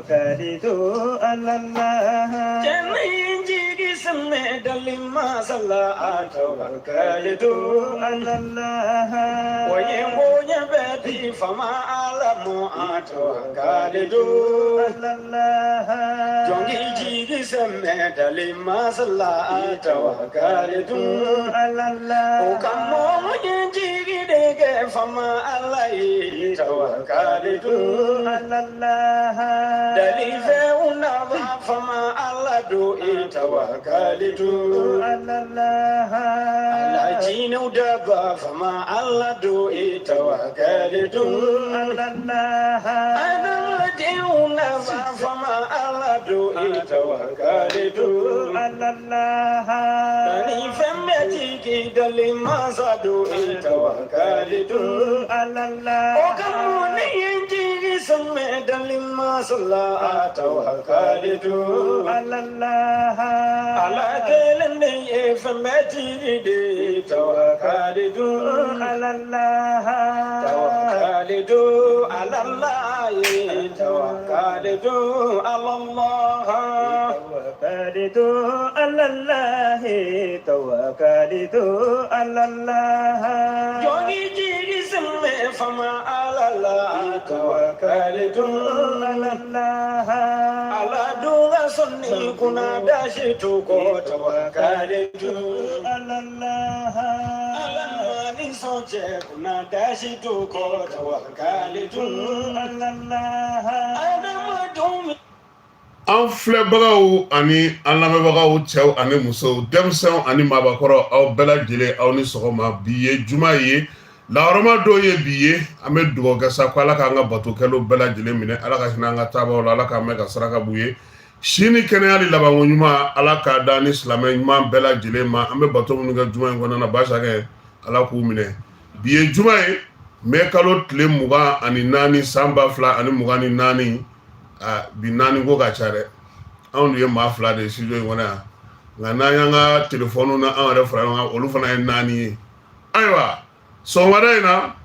tawakkalitu ala Allah jami jigi samme dalima salla tawakkalitu ala Allah wayengonya beti fama alamu tawakkalitu ala Allah jongi jigi samme dalima salla tawakkalitu ala Allah ukamo jigi dege fama alai tawakkalitu ala Allah dalife unava fama aladu tawakkalitu ala Allah ala jinu daba fama aladu tawakkalitu ala Allah ana diunava fama aladu tawakkalitu ala Allah dalife metiki dalima sadu tawakkalitu ala Allah okamuni injiri samme dalima salla tawakkalitu ala Allah ala kelende efameti de tawakkalitu ala Allah tawakkalitu ala Allah tawakkalitu ala Allah tawakkalitu ala Allah tawakkalitu ala Allah jogi jigi samme fama ala Allah tawakkalitu ala Allah ala dunga sunni kuna dashi to ko tawakkalitu ala Allah ala mani soje kuna dashi to ko tawakkalitu ala Allah ala madum an filɛbagaw ani an lamɛnbagaw cɛw ani musow denmisɛnw ani maabakɔrɔ aw bɛɛ lajɛlen aw ni sɔgɔma bi ye juma ye lahɔrɔma dɔw ye bi ye an bɛ dugawu kɛ sa ko ala k'an ka batokɛlaw bɛɛ lajɛlen minɛ ala ka hinɛ an ka taabaw la ala k'an mɛn ka saraka b'u ye sini kɛnɛya ni labanko ɲuman ala k'a da ni silamɛ ɲuman bɛɛ lajɛlen ma an bɛ bato minnu kɛ juma in kɔnɔna na basakɛ ala k'u minɛ bi ye juma ye mɛ kalo tile 24 san 2024 bi naani ko ka ca dɛ anw ye maa fila de studio in kɔnɔ yan nka n'an y'an ka telefɔniw na an yɛrɛ fara ɲɔgɔn kan olu fana ye 4 ye ayiwa sɔgɔmada in na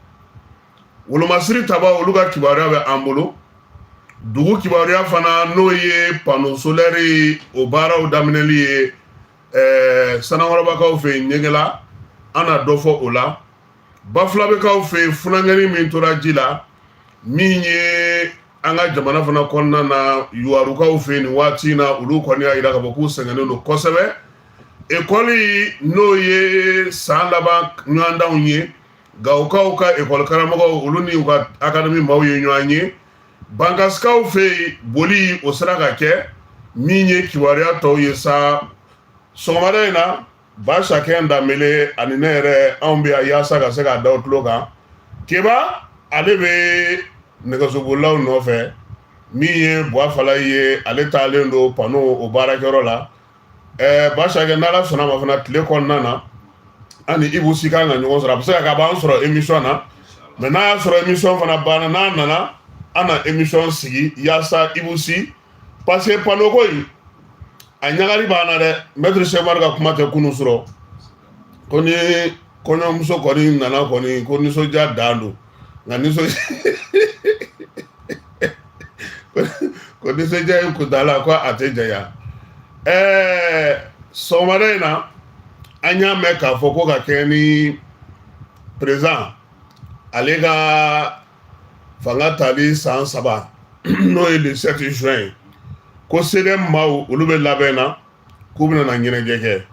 wolomasiri taba olu ka kibaruya bɛ an bolo dugu kibaruya fana n'o ye pano solaire o baaraw daminɛli ye sanakɔrɔbakaw fɛ yen ɲɛgɛla an na dɔ fɔ o la bafulabekaw fɛ yen funankɛni min tora ji la min ye an ka jamana fana kɔnɔna na yuwarukaw fɛ yen nin waati in na olu kɔni y'a jira k'a fɔ k'u sɛgɛnnen don kosɛbɛ ekɔli n'o ye san laban ɲɔgɔndanw ye gawukaw ka ekɔli karamɔgɔw olu ni u ka akademi maaw ye ɲɔgɔn ye bankasikaw fɛ yen boli o sera ka kɛ min ye kibaruya tɔw ye sa sɔgɔmada in na Basakɛ Danbele ani ne yɛrɛ anw bɛ yan yaasa ka se k'a da o tulo kan Keba ale bɛ nɛgɛsobolilaw nɔfɛ min ye Buwafala ye ale taalen don pano o baarakɛyɔrɔ la Basakɛ n'Ala sɔnna ma fana tile kɔnɔna na ani Ibu Si kan ka ɲɔgɔn sɔrɔ a bɛ se ka b'an sɔrɔ émission na mais n'a y'a sɔrɔ émission fana banna n'a nana an na émission sigi yaasa Ibu Si parce que pano ko in a ɲagali b'an na dɛ maître Cheikh Umaru ka kuma tɛ kunun sɔrɔ ko ni kɔɲɔmuso kɔni nana kɔni ko nisɔndiya dan don nka nisɔndiya ko nisɔndiya in kuntala ko a tɛ janya sɔgɔmada in na an y'a mɛn k'a fɔ ko ka kɛ ni président ale ka fanga tali san 3 n'o ye le 7 juin ko CDM maaw olu bɛ labɛn na k'u bɛna na ɲɛnajɛ kɛ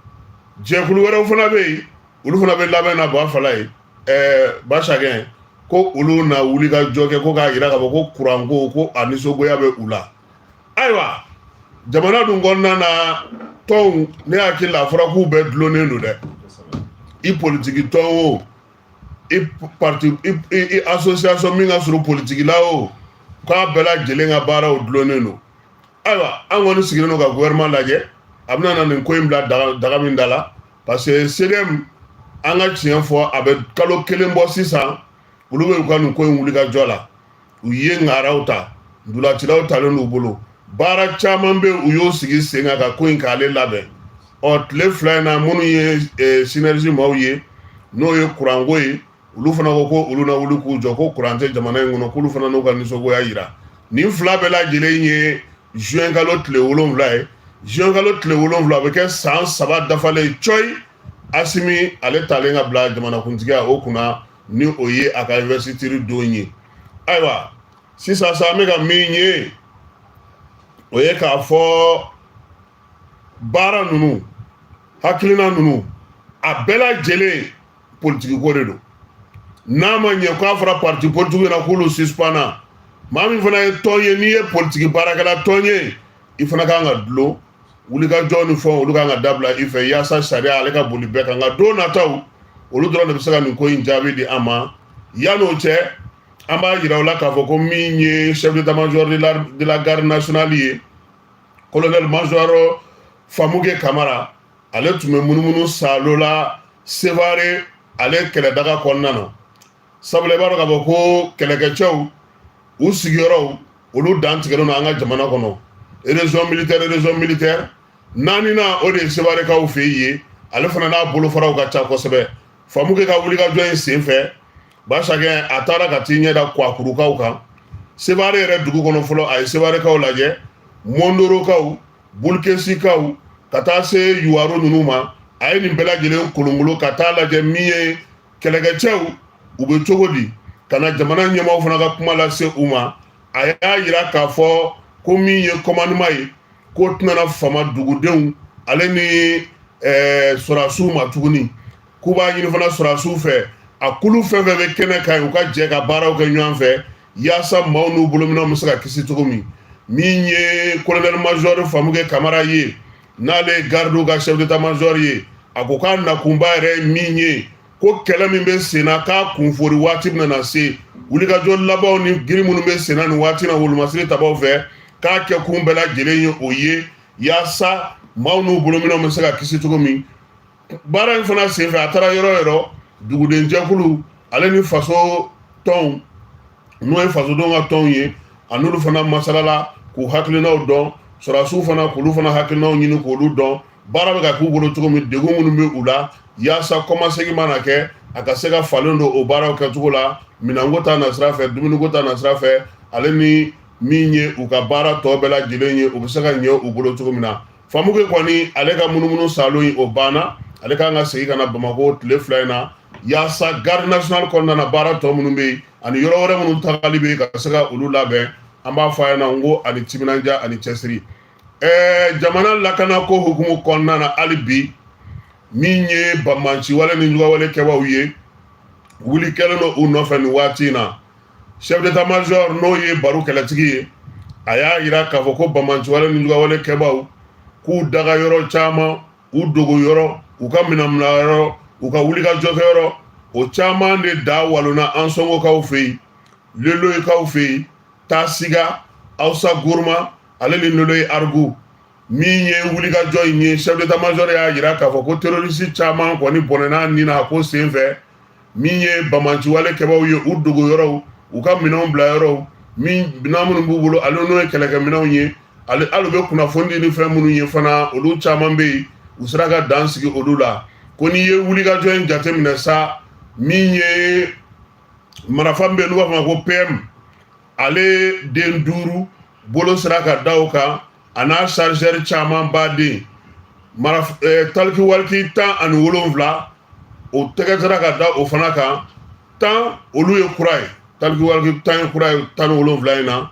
jɛkulu wɛrɛw fana bɛ yen olu fana bɛ labɛn na Buwafala ye Basakɛ ko olu na wuli ka jɔ kɛ ko k'a jira k'a fɔ ko kuran ko a nisɔngoya bɛ u la ayiwa jamana dun kɔnɔna na tɔnw ne hakili la a fɔra k'u bɛɛ dulonnen don dɛ i politiki tɔn o i parti i association min ka surun politiki la o k'a bɛɛ lajɛlen ka baaraw dulonnen don ayiwa an kɔni sigilen don ka gouvernement lajɛ a bɛna na nin ko in bila daga min da la parce que CDM an ka tiɲɛ fɔ a bɛ kalo 1 bɔ sisan olu bɛ u ka nin ko in wuli ka jɔ la u ye ŋaraw ta ndulacilaw talen d'u bolo baara caman bɛ u y'o sigi sen kan ka ko in k'ale labɛn tile 2 in na minnu ye synergie maaw ye n'o ye kuranko ye olu fana ko ko olu na wuli k'u jɔ ko kuran tɛ jamana in kɔnɔ k'olu fana n'u ka nisɔngoya jira nin fila bɛɛ lajɛlen ye juin kalo tile 7 ye juin kalo tile 7 bɛ kɛ san 3 dafalen coyi Asimi ale talen ka bila jamanakuntigiya o kunna ni o ye a ka investiture don ye ayiwa sisan sa an bɛ ka min ye o ye k'a fɔ baara ninnu hakilina ninnu a bɛɛ lajɛlen politiki ko de don n'a ma ɲɛ k'a fɔra parti politique na k'olu suspendra maa min fana ye tɔn ye n'i ye politiki baarakɛla tɔn ye i fana kan ka dulon wulikajɔ ni fɛnw olu kan ka dabila i fɛ yaasa sariya ale ka boli bɛɛ kan nka don nataw olu dɔrɔn de bɛ se ka nin ko in jaabi di an ma yan'o cɛ an b'a yira u la k'a fɔ ko min ye chef d'état-major de la garde nationale ye colonel major Famuke Kamara ale tun bɛ munumunu Salo la Sevare ale kɛlɛdaga kɔnɔna na sabula i b'a dɔn k'a fɔ ko kɛlɛkɛcɛw u sigiyɔrɔw olu dan tigɛlen don an ka jamana kɔnɔ région militaire naani na o de ye Sevarekaw fɛ ye ale fana n'a bolofaraw ka ca kosɛbɛ Famuke ka wulikajɔ in sen fɛ Basakɛ a taara ka t'i ɲɛda Kwakurukaw kan Sevare yɛrɛ dugu kɔnɔ fɔlɔ a ye Sevarekaw lajɛ Mondorokaw Bulkesikaw ka taa se Yuwaru ninnu ma a ye nin bɛɛ lajɛlen kolongolo ka taa lajɛ min ye kɛlɛkɛcɛw u bɛ cogo di ka na jamana ɲɛmaaw fana ka kuma lase u ma a y'a yira k'a fɔ ko min ye commandement ye ko tɛna fama dugudenw ale ni sɔrɔdasiw ma tuguni k'u b'a ɲini fana sɔrɔdasiw fɛ a kulu fɛn fɛn bɛ kɛnɛ kan u ka jɛ ka baaraw kɛ ɲɔgɔn fɛ yaasa maaw n'u bolominɛw bɛ se ka kisi cogo min ye colonel major Famuke Kamara ye n'ale ye garde ka chef d'état-major ye a ko k'a nakunba yɛrɛ ye min ye ko kɛlɛ min bɛ sen na k'a kunfori waati bɛna na se wulikajɔ labanw ni giri minnu bɛ sen na nin waati na wolomasiri tabaw fɛ k'a kɛ kun bɛɛ lajɛlen ye o ye yaasa maaw n'u bolominɛw bɛ se ka kisi cogo min baara in fana senfɛ a taara yɔrɔ yɔrɔ dugudenjɛkulu ale ni faso tɔnw n'o ye fasodenw ka tɔnw ye a n'olu fana masalala k'u hakilinaw dɔn sɔrɔdasiw fana k'olu fana hakilinaw ɲini k'olu dɔn baara bɛ ka k'u bolo cogo min degun minnu bɛ u la yaasa kɔmasegin mana kɛ a ka se ka falen don o baaraw kɛcogo la minɛnko ta nasira fɛ dumuniko ta nasira fɛ ale ni min ye u ka baara tɔ bɛɛ lajɛlen ye u bɛ se ka ɲɛ u bolo cogo min na Famuke kɔni ale ka munumunu Salo in o banna ale kan ka segin ka na Bamako tile 2 in na yaasa garde nationale kɔnɔna na baara tɔ minnu bɛ yen ani yɔrɔ wɛrɛ minnu tagali bɛ yen ka se ka olu labɛn an b'a fɔ a ɲɛna n ko ani timinanja ani cɛsiri jamana lakana ko hukumu kɔnɔna na hali bi min ye banbanciwale ni jugawale kɛbaaw ye wuli kɛlen don u nɔfɛ nin waati in na chef d'état-major n'o ye Baro kɛlɛtigi ye a y'a yira k'a fɔ ko banbanciwale ni jugawale kɛbaaw k'u daga yɔrɔ caman u dogo yɔrɔ u ka minɛnmina yɔrɔ u ka wulikajɔ kɛyɔrɔ o caman de da walonna an sɔngokaw fɛ yen Leloyikaw fɛ yen Tasiga Awsa Gurma ale ni Leloyi Argu min ye wulikajɔ in ye chef d'état-major y'a yira k'a fɔ ko terroriste caman kɔni bɔnɛna nin na ko sen fɛ min ye banbanciwale kɛbaaw ye u dogo yɔrɔw u ka minɛnw bila yɔrɔw min minɛn minnu b'u bolo ale n'o ye kɛlɛkɛminɛnw ye hali u bɛ kunnafoni ni fɛn minnu ye fana olu caman bɛ yen u sera ka dan sigi olu la ko n'i ye wulikajɔ in jateminɛ sa min ye marifa min bɛ n'u b'a fɔ ma ko PM ale den 5 bolo sera ka da o kan a n'a chargeur caman baden taliki waliki 17 o tɛgɛ sera ka da o fana kan 10 olu ye kura ye taliki waliki 10 ye kura ye 17 in na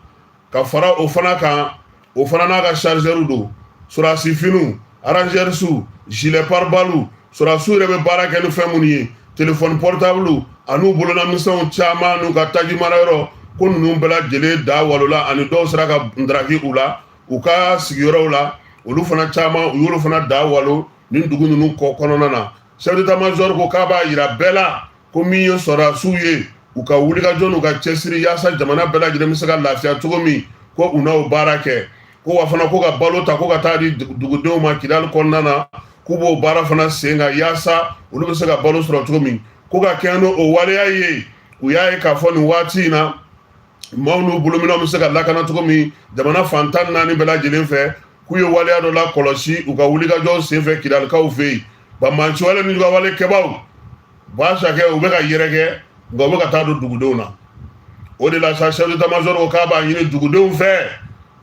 ka fara o fana kan o fana n'a ka chargeur don sɔrɔdasi finiw arrangeurs gilet pare-balles sɔrɔdasiw yɛrɛ bɛ baara kɛ ni fɛn minnu ye téléphone portable a n'u bololamisɛnw caman n'u ka taji marayɔrɔ ko ninnu bɛɛ lajɛlen da walola ani dɔw sera ka ndaraki u la u ka sigiyɔrɔw la olu fana caman u y'olu fana da walo nin dugu ninnu kɔnɔna na chef d'état-major ko k'a b'a yira bɛɛ la ko min ye sɔrɔdasiw ye u ka wulikajɔ n'u ka cɛsiri yaasa jamana bɛɛ lajɛlen bɛ se ka lafiya cogo min ko u n'o baara kɛ ko wa fana ko ka balo ta ko ka taa di dugudenw ma Kidali kɔnɔna na k'u b'o baara fana sen kan yaasa olu bɛ se ka balo sɔrɔ cogo min ko ka kɛ n'o waleya ye u y'a ye k'a fɔ nin waati in na maaw n'u bolominɛw bɛ se ka lakana cogo min jamana fan 14 bɛɛ lajɛlen fɛ k'u ye waleya dɔ la kɔlɔsi u ka wulikajɔ sen fɛ Kidalikaw fɛ yen banbanciwale ni jugawale kɛbaaw Basakɛ u bɛ ka yɛrɛkɛ nka u bɛ ka taa don dugudenw na o de la sa chef d'état-major ko k'a b'a ɲini dugudenw fɛ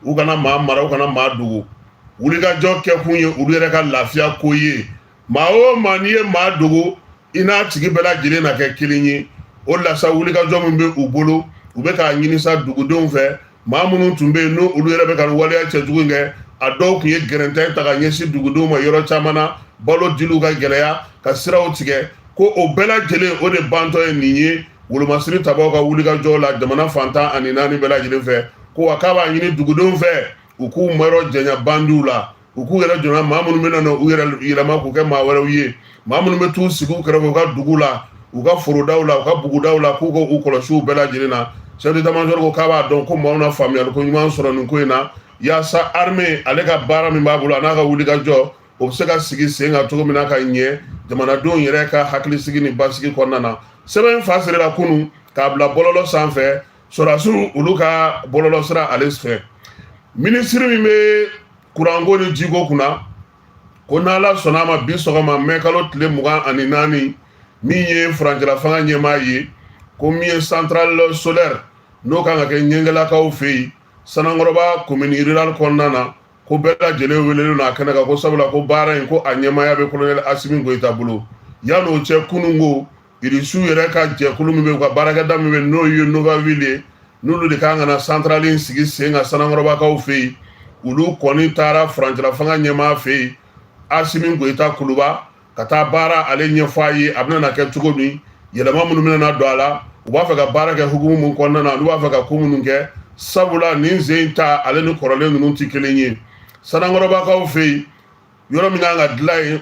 u kana maa mara u kana maa dogo wulikajɔ kɛ kun ye olu yɛrɛ ka lafiya ko ye maa o maa n'i ye maa dogo i n'a tigi bɛɛ lajɛlen na kɛ kelen ye o de la sa wulikajɔ min bɛ u bolo u bɛ k'a ɲini sa dugudenw fɛ maa minnu tun bɛ yen n'olu yɛrɛ bɛ ka waleya cɛjugu in kɛ a dɔw tun ye gɛrɛntɛ ta ka ɲɛsin dugudenw ma yɔrɔ caman na balo diliw ka gɛlɛya ka siraw tigɛ ko o bɛɛ lajɛlen o de bantɔ ye nin ye wolomasiri tabaw ka wulikajɔ la jamana fantan ani naani bɛɛ lajɛlen fɛ ko wa k'a b'a ɲini dugudenw fɛ u k'u mayɔrɔ janya bandiw la u k'u yɛrɛ jɔna maa minnu bɛ na u yɛrɛ yɛlɛma k'u kɛ maa wɛrɛw ye maa minnu bɛ t'u sigi u kɛrɛfɛ u ka dugu la u ka forodaw la u ka bugudaw la k'u k'u kɔlɔsi u bɛɛ lajɛlen na chef d'état-major ko k'a b'a dɔn ko maaw na faamuyali ko ɲuman sɔrɔ nin ko in na yaasa armée ale ka baara min b'a bolo a n'a ka wulikajɔ o bɛ se ka sigi sen kan cogo min na ka ɲɛ jamanadenw yɛrɛ ka hakilisigi ni basigi kɔnɔna na sɛbɛn fa sirila kunun k'a bila bɔlɔlɔ sanfɛ sɔrɔdasiw olu ka bɔlɔlɔ sira ale fɛ minisiri min bɛ kuranko ni jiko kunna ko n'ala sɔnna a ma bi sɔgɔma mɛ kalo tile 24 min ye furancɛla fanga ɲɛmaa ye ko min ye centrale solaire n'o kan ka kɛ ɲɛngelakaw fɛ yen Sanankɔrɔba commune rurale kɔnɔna na ko bɛɛ lajɛlen welelen n'a kɛnɛ kan ko sabula ko baara in ko a ɲɛmaaya bɛ colonel Asimi Goyita bolo yan'o cɛ kununko irisiw yɛrɛ ka jɛkulu min bɛ u ka baarakɛda min bɛ n'o ye Novaville ye n'olu de kan ka na centrale in sigi sen kan Sanankɔrɔbakaw fɛ yen olu kɔni taara furancɛla fanga ɲɛmaa fɛ yen Asimi Goyita Kuluba ka taa baara ale ɲɛfɔ a ye a bɛna na kɛ cogo min yɛlɛma minnu bɛna na don a la u b'a fɛ ka baara kɛ hukumu min kɔnɔna na olu b'a fɛ ka ko minnu kɛ sabula nin sen ta ale ni kɔrɔlen ninnu tɛ kelen ye Sanankɔrɔbakaw fɛ yen yɔrɔ min kan ka dilan yen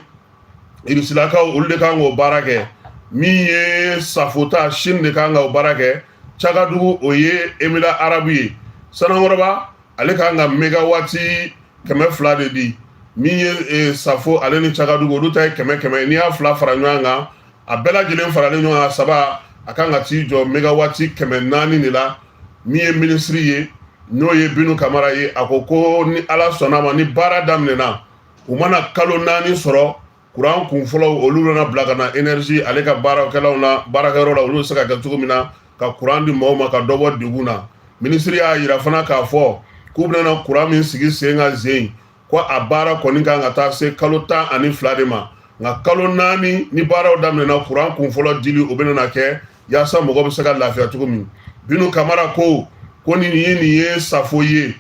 irisilakaw olu de kan k'o baara kɛ min ye Safota Chine de kan ka o baara kɛ Cagadugu o ye Émirats Arabes ye Sanankɔrɔba ale kan ka mégawati 200 de di min ye Safo ale ni Cagadugu olu ta ye 100 n'i y'a fila fara ɲɔgɔn kan a bɛɛ lajɛlen faralen ɲɔgɔn kan saba a kan ka t'i jɔ mégawati 400 de la min ye minisiri ye n'o ye Binu Kamara ye a ko ni ala sɔnna ma ni baara daminɛna u mana kalo 4 sɔrɔ kuran kun fɔlɔ olu bɛna bila ka na énergie ale ka baarakɛlaw na baarakɛyɔrɔ la olu bɛ se ka kɛ cogo min na ka kuran di mɔgɔw ma ka dɔ bɔ degun na minisiri y'a yira fana k'a fɔ k'u bɛna kuran min sigi sen kan zen ko a baara kɔni kan ka taa se kalo 12 de ma nka kalo 4 ni baaraw daminɛna kuran kun fɔlɔ dili o bɛna kɛ yaasa mɔgɔ bɛ se ka lafiya cogo min Binu Kamara ko nin ye Safo ye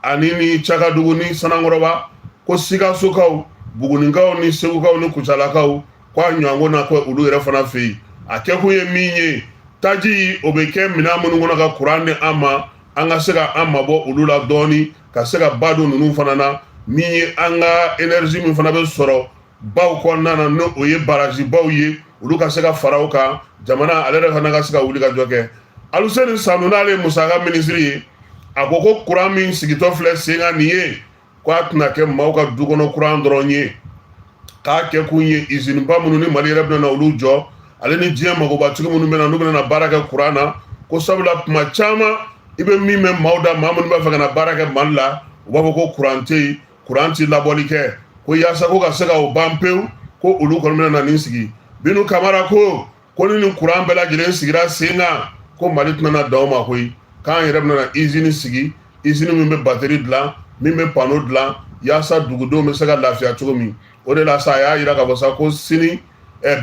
ani ni Cagadugu ni Sanankɔrɔba ko Sikasokaw Bugunikaw ni Segukaw ni Kucalakaw ko a ɲɔgɔn na ko olu yɛrɛ fana fɛ yen a kɛkun ye min ye taji o bɛ kɛ minɛn minnu kɔnɔ ka kuran di an ma an ka se ka an mabɔ olu la dɔɔni ka se ka ba don ninnu fana na min ye an ka énergie min fana bɛ sɔrɔ baw kɔnɔna na n'o ye baraji baw ye olu ka se ka fara o kan jamana ale yɛrɛ fana ka se ka wuli ka jɔ kɛ Aluseni Sanu n'ale musaka minisiri ye a ko kuran min sigitɔ filɛ sen kan nin ye ko a tɛna kɛ maaw ka du kɔnɔ kuran dɔrɔn ye k'a kɛ kun ye usine ba minnu ni Mali yɛrɛ bɛna olu jɔ ale ni diɲɛ magobatigi minnu bɛna n'u bɛna baara kɛ kuran na ko sabula tuma caman i bɛ min mɛn maaw da maa minnu b'a fɛ ka na baara kɛ Mali la u b'a fɔ ko kuran tɛ yen kuran tɛ labɔli kɛ ko yaasa ko ka se ka o ban pewu ko olu kɔni bɛna na nin sigi Binu Kamara ko ni nin kuran bɛɛ lajɛlen sigira sen kan ko Mali tɛna dan o ma koyi k'an yɛrɛ bɛna usine sigi usine min bɛ batterie dilan min bɛ panneau dilan yaasa dugudenw bɛ se ka lafiya cogo min o de la sa a y'a yira k'a fɔ sa ko sini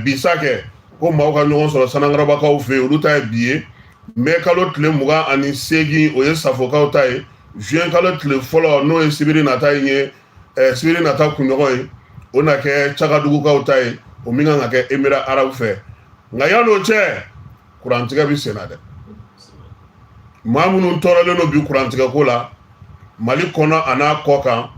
bisa kɛ ko maaw ka ɲɔgɔn sɔrɔ Sanankɔrɔbakaw fɛ yen olu ta ye bi ye mai kalo tile 28 o ye Safokaw ta ye juin kalo tile fɔlɔ n'o ye sibiri nata ye sibiri nata kunɲɔgɔn ye o na kɛ Cagadugukaw ta ye o min kan ka kɛ Émirats Arabes fɛ nka yan'o cɛ kurantigɛ bɛ sen na dɛ maa minnu tɔɔrɔlen don bi kurantigɛ ko la Mali kɔnɔ a n'a kɔ kan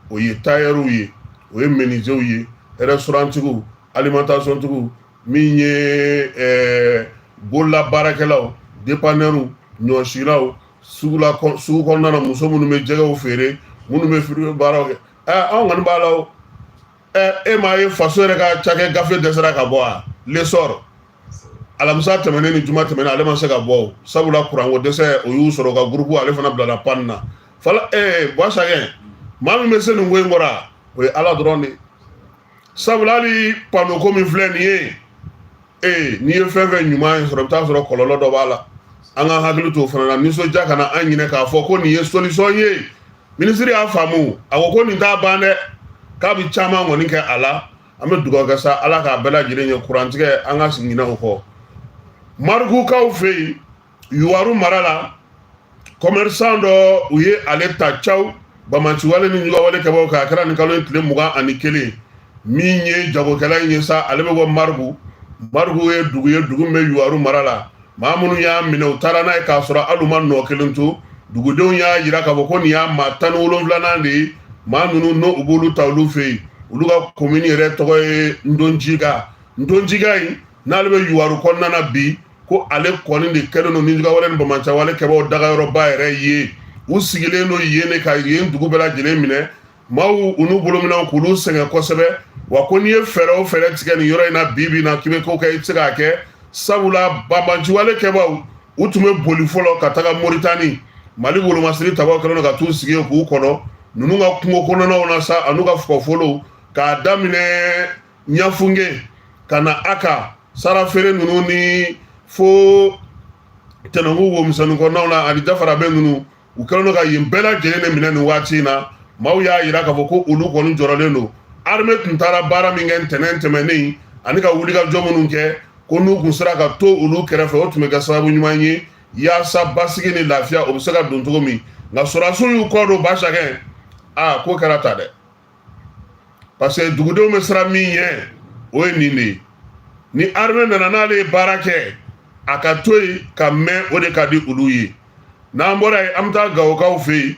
o ye tailleur ye o ye menuisier ye restauranttigiw alimentation tigiw min ye bolola baarakɛlaw dépanneurs ɲɔsilaw sugu kɔnɔna na muso minnu bɛ jɛgɛw feere minnu bɛ frigo baaraw kɛ anw kɔni b'a la o e m'a ye faso yɛrɛ ka cakɛ gafe dɛsɛra ka bɔ a l'essor alamisa tɛmɛnen ni juma tɛmɛnen ale ma se ka bɔ o sabula kuranko dɛsɛ o y'u sɔrɔ ka groupe ale fana bilara panne na fala Bɔsakɛ maa min bɛ se nin ko in kɔrɔ o ye Ala dɔrɔn de sabula hali panneau ko min filɛ nin ye n'i ye fɛn fɛn ɲuman ye sɔrɔ i bɛ taa sɔrɔ kɔlɔlɔ dɔ b'a la an ka hakili to fana na nisɔndiya kana an ɲinɛ k'a fɔ ko nin ye solution ye minisiri y'a faamu a ko nin t'a ban dɛ k'a bɛ caman kɔni kɛ a la an bɛ dugawu kɛ sa ala k'a bɛɛ lajɛlen ye kurantigɛ an ka ɲinɛ o kɔ marikukaw fɛ yen yuwaru mara la commerçant dɔ u ye ale ta caw bamanciwale ni ɲugawale kɛbaw k'a kɛra nin kalo in tile 21 min ye jagokɛla in ye sa ale bɛ bɔ mariku ye dugu min bɛ yuwaru mara la maa minnu y'a minɛ u taara n'a ye k'a sɔrɔ hali u ma nɔ kelen to dugudenw y'a jira k'a fɔ ko nin y'a maa 17nan de ye maa ninnu n'u b'olu ta olu fɛ yen olu ka commune yɛrɛ tɔgɔ ye Ndonjiga in n'ale bɛ yuwaru kɔnɔna na bi ko ale kɔni de kɛlen don ni ɲugawale ni bamanciwale kɛbaw dagayɔrɔba yɛrɛ ye u sigilen don yen de ka yen dugu bɛɛ lajɛlen minɛ maaw u n'u bolominɛw k'olu sɛgɛn kosɛbɛ wa ko n'i ye fɛɛrɛ o fɛɛrɛ tigɛ nin yɔrɔ in na bi na k'i bɛ ko kɛ i tɛ se k'a kɛ sabula bamanciwale kɛbaw u tun bɛ boli fɔlɔ ka taga Moritani Mali wolomasiri tabaw kɛlen don ka t'u sigi k'u kɔnɔ ninnu ka kungo kɔnɔnaw na sa an'u ka fɔfɔliw k'a daminɛ Ɲafunge ka na Aka sarafeere ninnu ni fo tɛnɛnku womisɛnnin kɔnɔnaw na ani Jafarabɛ ninnu u kɛlen don ka yen bɛɛ lajɛlen de minɛ nin waati in na maaw y'a jira k'a fɔ ko olu kɔni jɔrɔlen don armée tun taara baara min kɛ ntɛnɛn tɛmɛnen ani ka wulikajɔ minnu kɛ ko n'u kun sera ka to olu kɛrɛfɛ o tun bɛ kɛ sababu ɲuman ye yaasa basigi ni lafiya o bɛ se ka don cogo min nka sɔrɔdasiw y'u kɔ don Basakɛ ko kɛra ta dɛ parce que dugudenw bɛ siran min ɲɛ o ye nin de ye ni armée nana n'ale ye baara kɛ a ka to yen ka mɛn o de ka di olu ye n'an bɔra yen an bɛ taa Gawokaw fɛ yen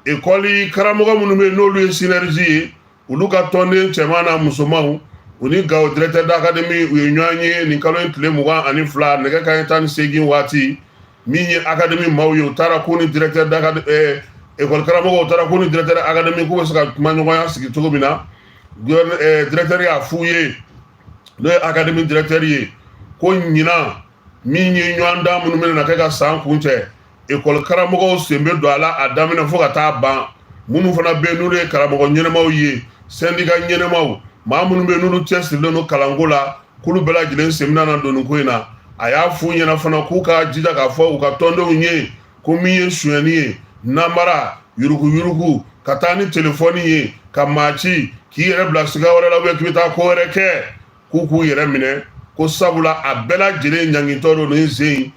ekɔli karamɔgɔ minnu bɛ yen n'olu ye synergie ye olu ka tɔnden cɛman n'a musomanw u ni Gawo directeur d'académie u ye ɲɔgɔn ye nin kalo in tile 22 nɛgɛ kanɲɛ 18 waati min ye académie maaw ye u taara k'u ni directeur d'académie ekɔli karamɔgɔw u taara k'u ni directeur académie k'u bɛ se ka kuma ɲɔgɔnya sigi cogo min na directeur y'a f'u ye n'o ye académie directeur ye ko ɲinan min ye ɲɔgɔn dan minnu bɛna kɛ ka san kun cɛ ekɔli karamɔgɔw sen bɛ don a la a daminɛ fo ka taa ban minnu fana bɛ yen n'olu ye karamɔgɔ ɲɛnɛmaw ye syndicat ɲɛnɛmaw maa minnu bɛ yen n'olu cɛsirilen don kalanko la k'olu bɛɛ lajɛlen sen bɛna na don nin ko in na a y'a f'u ɲɛna fana k'u ka jija k'a fɔ u ka tɔndenw ye ko min ye sonyɛni ye namara yuruguyurugu ka taa ni telefɔni ye ka maa ci k'i yɛrɛ bila siga wɛrɛ la k'i bɛ taa ko wɛrɛ kɛ k'u yɛrɛ minɛ ko sabula a bɛɛ lajɛlen ɲangintɔ don nin sen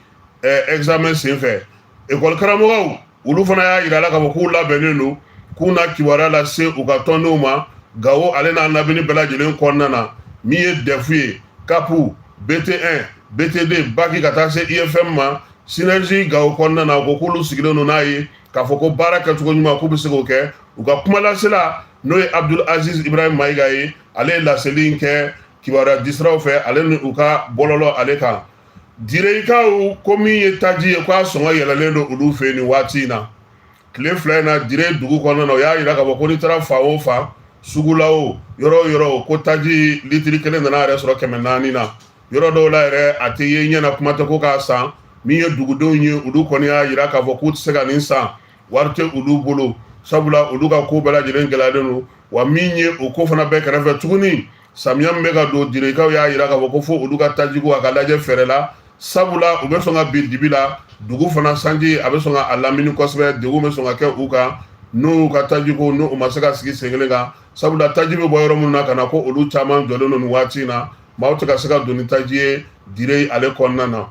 examen senfɛ ekɔli karamɔgɔw olu fana y'a jira a la k'a fɔ k'u labɛnnen don k'u na kibaruya lase u ka tɔndenw ma Gawo ale n'a labɛnni bɛɛ lajɛlen kɔnɔna na min ye DEF ye CAPU BT1 BT2 baki ka taa se IFM ma synergie Gawo kɔnɔna na ko k'olu sigilen don n'a ye k'a fɔ ko baara kɛcogo ɲuman k'u bɛ se k'o kɛ u ka kumalasela n'o ye Abdul Aziz Ibrahim Mayiga ye ale ye laseli in kɛ kibaruya disiraw fɛ ale ni u ka bɔlɔlɔ ale kan direkaw ko min ye taji ye k'a sɔngɔ yɛlɛlen don olu fɛ nin waati in na tile 2 in na dire dugu kɔnɔna na o y'a jira k'a fɔ ko n'i taara fa o fa sugu la o yɔrɔ o yɔrɔ ko taji litiri 1 nana yɛrɛ sɔrɔ 400 na yɔrɔ dɔw la yɛrɛ a tɛ ye ɲɛna kuma tɛ ko k'a san min ye dugudenw ye olu kɔni y'a jira k'a fɔ k'u tɛ se ka nin san wari tɛ olu bolo sabula olu ka ko bɛɛ lajɛlen gɛlɛyalen don wa min ye o ko fana bɛɛ kɛrɛfɛ tuguni samiya min bɛ ka don direkaw y'a jira k'a fɔ ko fo olu ka tajiko a ka lajɛ fɛrɛ la sabula u bɛ sɔn ka bin dibi la dugu fana sanji a bɛ sɔn ka a lamini kosɛbɛ degun bɛ sɔn ka kɛ u kan n'u ka tajiko n'u ma se ka sigi sen kelen kan sabula taji bɛ bɔ yɔrɔ minnu na ka na ko olu caman jɔlen don nin waati in na maaw tɛ ka se ka don ni taji ye dire ale kɔnɔna na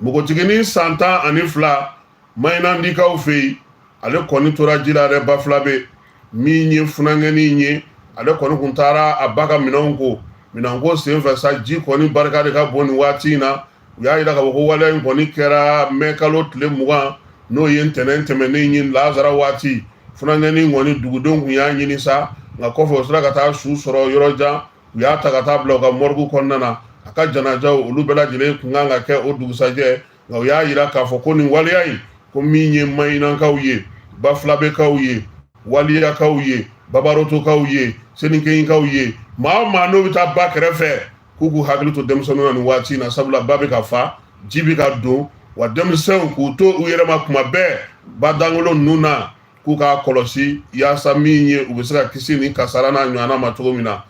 npogotiginin san 12 Mayinandikaw fɛ yen ale kɔni tora ji la yɛrɛ Bafulabe min ye funankɛnin ye ale kɔni kun taara a ba ka minɛnw ko senfɛ sa ji kɔni barika de ka bon nin waati in na u y'a jira k'a fɔ ko waleya in kɔni kɛra mɛ kalo tile 20 n'o ye ntɛnɛn tɛmɛnen ye lazara waati funankɛnin kɔni dugudenw kun y'a ɲini sa nka kɔfɛ o sera ka taa su sɔrɔ yɔrɔ jan u y'a ta ka taa bila u ka morgue kɔnɔna na a ka janajaw olu bɛɛ lajɛlen kun kan ka kɛ o dugusajɛ nka u y'a jira k'a fɔ ko nin waleya in ko min ye Mayinakaw ye Bafulabekaw ye Waliyakaw ye Babarotokaw ye Seninkeɲikaw ye maa o maa n'o bɛ taa ba kɛrɛfɛ k'u k'u hakili to denmisɛnninw na nin waati in na sabula ba bɛ ka fa ji bɛ ka don wa denmisɛnw k'u to u yɛrɛ ma kuma bɛɛ ba dangolo ninnu na k'u k'a kɔlɔsi yaasa min ye u bɛ se ka kisi ni kasara n'a ɲɔgɔnna ma cogo min na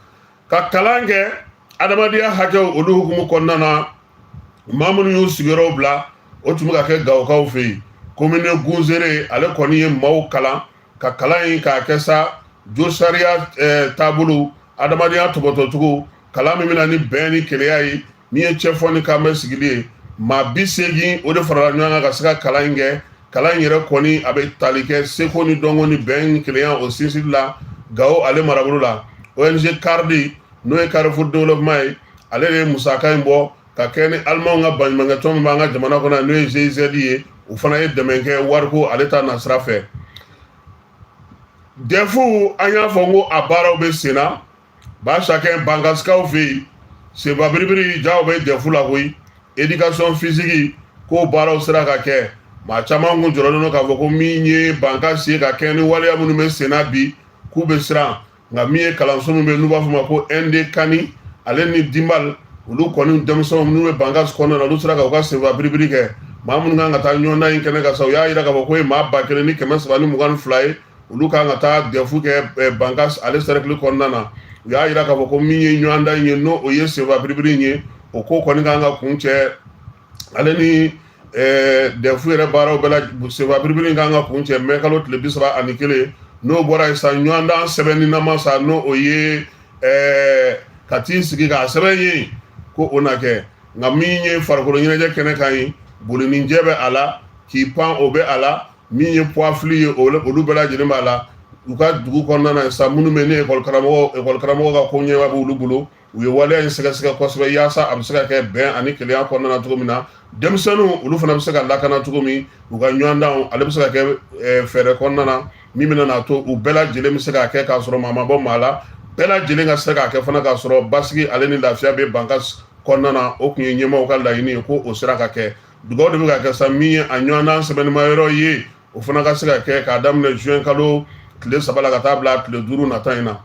ka kalan kɛ adamadenya hakɛw olu hukumu kɔnɔna na maa minnu y'u sigiyɔrɔw bila o tun bɛ ka kɛ Gawokaw fɛ yen commune Gunzere ale kɔni ye maaw kalan ka kalan in k'a kɛ sa jo sariya taabolo adamadenya tɔbɔtɔcogo kalan min bɛna ni bɛn ni keleya ye min ye cɛfɔ ni kanbɛ sigili ye maa 80 o de farala ɲɔgɔn kan ka se ka kalan in kɛ kalan in yɛrɛ kɔni a bɛ tali kɛ seko ni dɔnko ni bɛn ni keleya o sinsili la Gawo ale marabolo la ONG CARD n'o ye Carrefour Développement ye ale de ye musaka in bɔ ka kɛ ni alimaw ka baɲumankɛ tɔn min b'an ka jamana kɔnɔ n'o ye GIZ ye o fana ye dɛmɛ kɛ wariko ale ta nasira fɛ DEF an y'a fɔ ko a baaraw bɛ sen na ba chacun Bangasikaw fɛ yen senfa biribiri jaw bɛ DEF la koyi éducation physique ko baaraw sera ka kɛ maa caman kun jɔrɔlen don k'a fɔ ko min ye Bangas ye ka kɛ ni waleya minnu bɛ sen na bi k'u bɛ siran nka min ye kalanso min bɛ n'u b'a fɔ ma ko ND Kani ale ni Dimbal olu kɔni denmisɛnw minnu bɛ Bangas kɔnɔna na olu sera k'u ka senfa biribiri kɛ maa minnu kan ka taa ɲɔgɔndan in kɛnɛ kan sa u y'a jira k'a fɔ ko ye maa 1322 ye olu kan ka taa DEF kɛ Bangas ale cercle kɔnɔna na u y'a jira k'a fɔ ko min ye ɲɔgɔndan in ye n'o o ye senfa biribiri in ye o ko kɔni kan ka kun cɛ ale ni DEF yɛrɛ baaraw bɛɛ la senfa biribiri in kan ka kun cɛ mai kalo tile 31 n'o bɔra yen sa ɲɔgɔndan sɛbɛnninama sa n'o o ye ka t'i sigi k'a sɛbɛn ye ko o na kɛ nka min ye farikolo ɲɛnajɛ kɛnɛ kan ye bolininjɛ bɛ a la k'i pan o bɛ a la min ye poids flux ye olu bɛɛ lajɛlen b'a la u ka dugu kɔnɔna na sa minnu bɛ ni école karamɔgɔ ka ko ɲɛma b'olu bolo u ye waleya in sɛgɛsɛgɛ kosɛbɛ yaasa a bɛ se ka kɛ bɛn ani keleya kɔnɔna na cogo min na denmisɛnninw olu fana bɛ se ka lakana cogo min u ka ɲɔgɔndanw ale bɛ se ka kɛ fɛɛrɛ kɔnɔna na min bɛna n'a to u bɛɛ lajɛlen bɛ se k'a kɛ k'a sɔrɔ maa ma bɔ maa la bɛɛ lajɛlen ka se k'a kɛ fana k'a sɔrɔ basigi ale ni lafiya bɛ Bangas kɔnɔna na o tun ye ɲɛmaaw ka laɲini ye ko o sera ka kɛ dugawu de bɛ ka kɛ sa min ye a ɲɔgɔndan sɛbɛnnima yɔrɔ ye o fana ka se ka kɛ k'a daminɛ juin kalo tile 3 la ka taa bila tile 5 nata in na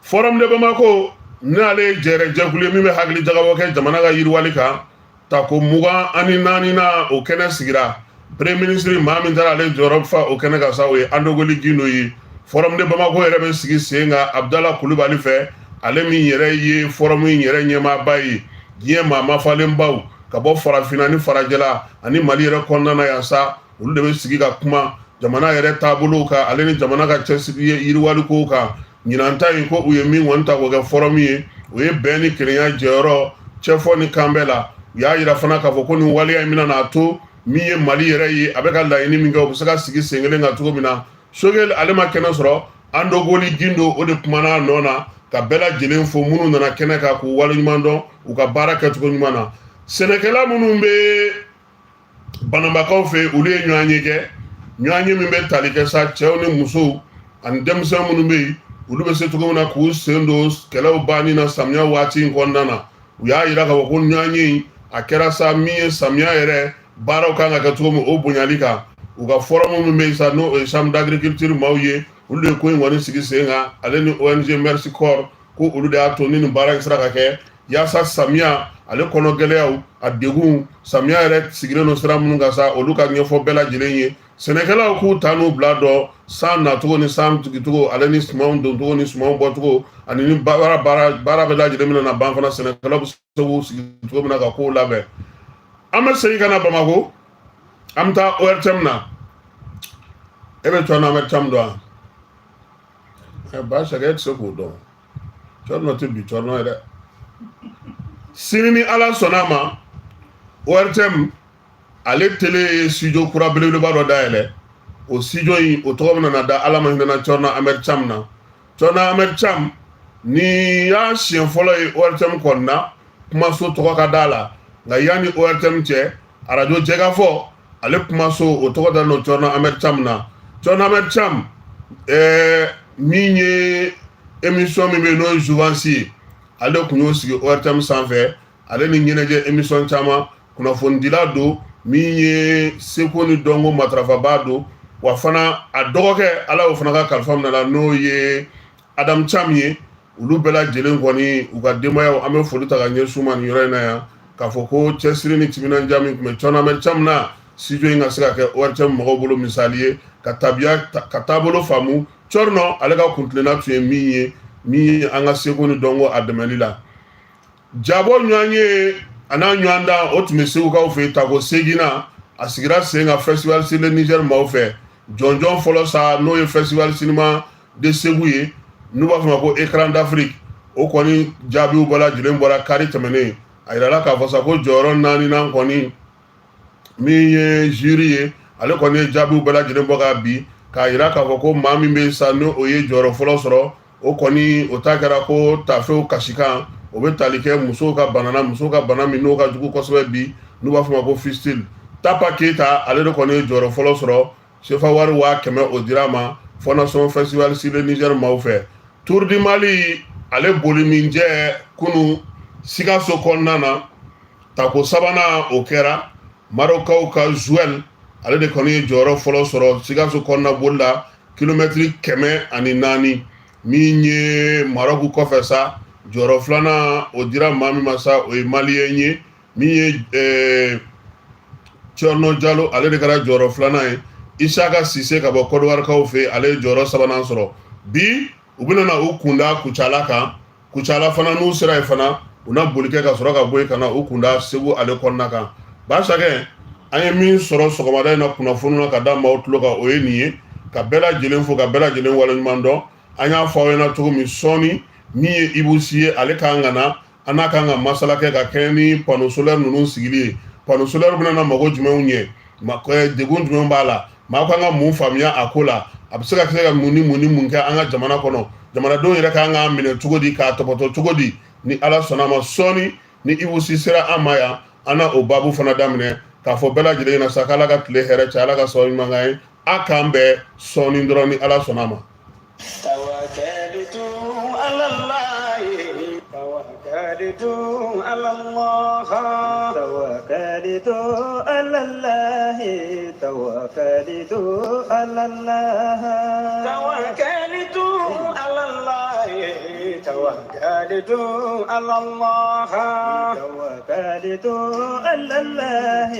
Forum de Bamako n'ale jɛrɛ jɛkulu ye min bɛ hakili jagabɔ kɛ jamana ka yiriwali kan tako 24 na o kɛnɛ sigira premier ministre maa min taara ale jɔyɔrɔ fa o kɛnɛ kan sa o ye Andogoli Gindo ye Forum de Bamako yɛrɛ bɛ sigi sen kan Abdala Kulubali fɛ ale min yɛrɛ ye forum in yɛrɛ ɲɛmaaba ye diɲɛ maa mafalenbaw ka bɔ farafinna ni farajɛla ani Mali yɛrɛ kɔnɔna na yan sa olu de bɛ sigi ka kuma jamana yɛrɛ taabolo kan ale ni jamana ka cɛsiri ye yiriwali ko kan ɲinanta in ko u ye min kɔni ta k'o kɛ forum ye o ye bɛn ni kelenya jɛyɔrɔ cɛfɔ ni kanbɛ la u y'a jira fana k'a fɔ ko nin waleya in bɛna n'a to min ye Mali yɛrɛ ye a bɛ ka laɲini min kɛ o bɛ se ka sigi sen kelen kan cogo min na Sogɛli ale ma kɛnɛ sɔrɔ Andogoli Gindo o de kumana a nɔ na ka bɛɛ lajɛlen fo minnu nana kɛnɛ kan k'u waleɲuman dɔn u ka baara kɛcogo ɲuman na sɛnɛkɛla minnu bɛ Bananbakaw fɛ olu ye ɲɔgɔn ye kɛ ɲɔgɔn ye min bɛ tali kɛ sa cɛw ni musow ani denmisɛn minnu bɛ yen olu bɛ se cogo min na k'u sen don kɛlɛw banni na samiya waati in kɔnɔna na u y'a jira k'a fɔ ko ɲɔgɔn ye a kɛra sa min ye samiya yɛrɛ baaraw kan ka kɛ cogo min o bonyali kan u ka forum min bɛ yen sa n'o ye chambre d'agriculture maaw ye olu de ye ko in kɔni sigi sen kan ale ni ONG Merci Corps ko olu de y'a to ni nin baara in sera ka kɛ yaasa samiya ale kɔnɔ gɛlɛyaw a degun samiya yɛrɛ sigilen don sira minnu kan sa olu ka ɲɛfɔ bɛɛ lajɛlen ye sɛnɛkɛlaw k'u ta n'u bila dɔ san nacogo ni san jigicogo ale ni sumanw doncogo ni sumanw bɔcogo ani ni baara bɛɛ lajɛlen min na ban fana sɛnɛkɛlaw bɛ se k'u sigi cogo min na ka kow labɛn an bɛ segin ka na Bamako an bɛ taa ORTM na e bɛ tɔn na ORTM dɔn wa ba sɛgɛ e tɛ se k'o dɔn tɔn nɔ tɛ bi tɔn nɔ ye dɛ sini ni Ala sɔnna a ma ORTM ale tele ye studio kura belebeleba dɔ dayɛlɛ o studio in o tɔgɔ bɛna na da Ala ma hinɛna Cɔrɔna Ahmed Cham na Cɔrɔna Ahmed Cham ni y'a siɲɛ fɔlɔ ye ORTM kɔni na kumaso tɔgɔ ka d'a la nka yanni ORTM cɛ arajo Jɛgafɔ ale kumaso o tɔgɔ dalen don Cɔrɔna Ahmed Cham na Cɔrɔna Ahmed Cham min ye émission min bɛ yen n'o ye Jouvence ye ale tun y'o sigi ORTM sanfɛ ale ni ɲɛnajɛ émission caman kunnafonidila don min ye seko ni dɔnko matarafabaa don wa fana a dɔgɔkɛ Ala y'o fana ka kalifa minɛ la n'o ye Adam Cham ye olu bɛɛ lajɛlen kɔni u ka denbayaw an bɛ foli ta ka ɲɛsin ma nin yɔrɔ in na yan k'a fɔ ko cɛsiri ni timinandiya min tun bɛ Cɔrɔna Ahmed Cham na studio in ka se ka kɛ ORTM mɔgɔw bolo misali ye ka taabolo faamu Cɔrɔna ale ka kuntilenna tun ye min ye an ka seko ni dɔnko a dɛmɛli la Jabɔ ɲɔgɔn ye ana ɲɔanda o tun bɛ segu kaw fɛ tako segina a sigira sen ka festival sile Niger maaw fɛ jɔnjɔn fɔlɔ sa n'o ye festival cinéma de Segu ye n'u b'a fɔ ma ko écran d'Afrique o kɔni jaabiw bɔra lajɛlen bɔra kari tɛmɛnen a yirala k'a fɔ sa ko jɔyɔrɔ 4nan kɔni min ye jury ye ale kɔni ye jaabiw bɛɛ lajɛlen bɔ k'a bi k'a yira k'a fɔ ko maa min bɛ sa n'o ye jɔyɔrɔ fɔlɔ sɔrɔ o kɔni o ta kɛra ko tafew kasikan o bɛ tali kɛ musow ka bana min n'o ka jugu kosɛbɛ bi n'u b'a fɔ ma ko fistule Tapa Keita ale de kɔni ye jɔyɔrɔ fɔlɔ sɔrɔ sefa wari 500 o dira ma Fondation Festival Sile Niger maaw fɛ Tour du Mali ale boli min jɛ kunu Sikaso kɔnɔna na tako sabanan o kɛra Marocaw ka Joël ale de kɔni ye jɔyɔrɔ fɔlɔ sɔrɔ Sikaso kɔnɔna boli la kilomɛtiri 104 min ye Maroc kɔfɛ sa jɔyɔrɔ filanan o dira maa min ma sa o ye maliyɛn ye min ye Thierno Diallo ale de kɛra jɔyɔrɔ filanan ye Isaka Sise ka bɔ Côte d'Ivoire kaw fɛ ale ye jɔyɔrɔ sabanan sɔrɔ bi u bɛna na u kunda Kucala kan Kucala fana n'u sera yen fana u na boli kɛ ka sɔrɔ ka bɔ yen ka na u kunda Segu ale kɔnɔna kan Basakɛ an ye min sɔrɔ sɔgɔmada in na kunnafoni na ka da maaw tulo kan o ye nin ye ka bɛɛ lajɛlen fo ka bɛɛ lajɛlen waleɲuman dɔn an y'a fɔ aw ɲɛna cogo min sɔɔni min ye Ibu Si ye ale k'an ka na an n'a kan ka masala kɛ ka kɛɲɛ ni panneau solaire ninnu sigili ye panneau solaire bɛna na mago jumɛnw ɲɛ degun jumɛn b'a la maa kan ka mun faamuya a ko la a bɛ se ka mun kɛ an ka jamana kɔnɔ jamanadenw yɛrɛ kan ka minɛ cogo di k'a tɔbɔtɔ cogo di ni Ala sɔnna ma sɔɔni ni Ibu Si sera an ma yan an na o baabu fana daminɛ k'a fɔ bɛɛ lajɛlen ɲɛna sa k'Ala ka tile hɛrɛ cɛ Ala ka sababu ɲuman k'an ye a k'an bɛɛ sɔɔni dɔrɔn ni Ala sɔnna ma. توكلت على الله توكلت على الله توكلت على الله توكلت على الله توكلت على الله توكلت على الله